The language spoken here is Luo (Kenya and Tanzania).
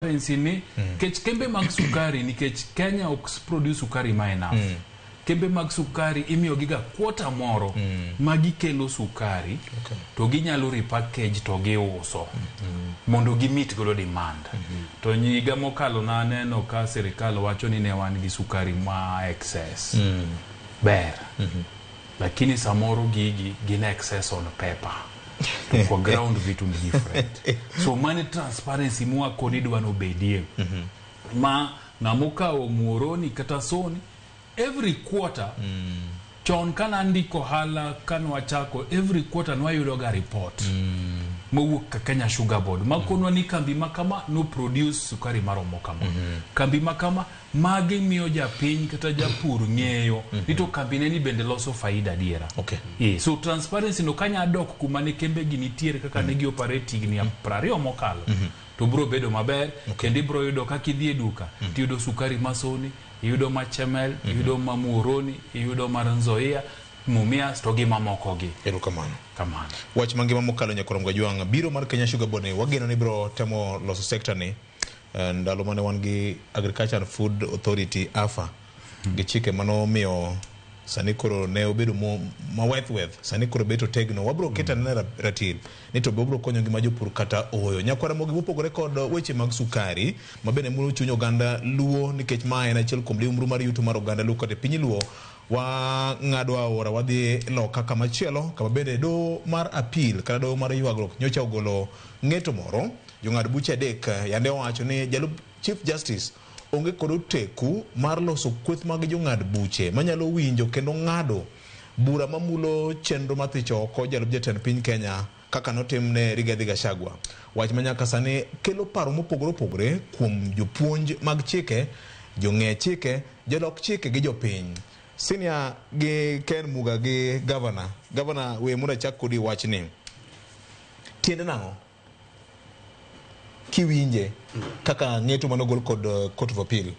Ni kech kembe mag sukari ni kech Kenya ok produce sukari ma enough. Kembe mag sukari imiyo giga quota moro magi kelo sukari to ginyalo repackage to giuso mondo gimit golo demand. To nyiga mokalo na neno ka serikal wacho ni ne wan gi sukari ma excess. Ber. Lakini samoro gigi gin excess on paper. For ground vitu different. So money transparency mwa koni dwano bedie. Ma namuka o muoroni katasoni every quarter chon kana ndiko hala kano wachako every quarter nwa yudoga report. Mwuka Kenya Sugar Board makonwa ni kambi makama no produce sukari maromo kama. Kambi makama magi miyo japiny kata japur ng'eyo nito kambi neni bende loso faida diera. So transparency no kanya dok kumane kembe ginitiere kaka negi operating ni prario mokalo. To bro bedo maber kendi bro yudo kakidhie duka ti yudo sukari masoni, yudo machemel, yudo mamuoroni, yudo maranzoia mumia stogi mamoko gi. Erokamano. Kamano. Wach mangima mokalo nyakoro mgajwanga biro mar Kenya Sugar Board ne wageno ni bro temo loso sector ni ndalo mane wan gi Agriculture and Food Authority AFA gi chike mano miyo sanikoro ne obedo ma weth sanikoro beto tegno wabro keta na ratil ni to bobro konyo gi majopur kata oyo nyakwara mogi mopogore kod weche mag sukari mabene mulo chunyo ganda luo nikech mae na achiel kuom umru mar yuto mar oganda luo kod piny luo wa ng'adwa ora wadhi loka kama chielo kama bende do mar appeal kata do mar ywagruok nyocha ogolo ng'eto moro jong'ad buche adek yande wacho ni jalup Chief Justice onge kod teku mar loso kweth mag jong'ad buche manyalo winjo kendo ng'ado bura mamulo chenro mathicho oko jalup jatend piny Kenya kaka notimne Rigathi Gachagua. Wach manyaka sani kelo paro mopogore kuom jopuonj mag chike, jong'e chike, jolok chike gi jopiny. Senior gi Ken Muga gi governor we muna chak kodi wach ni tiende nang'o kiwinje kaka ng'eto manogol kod Court of Appeal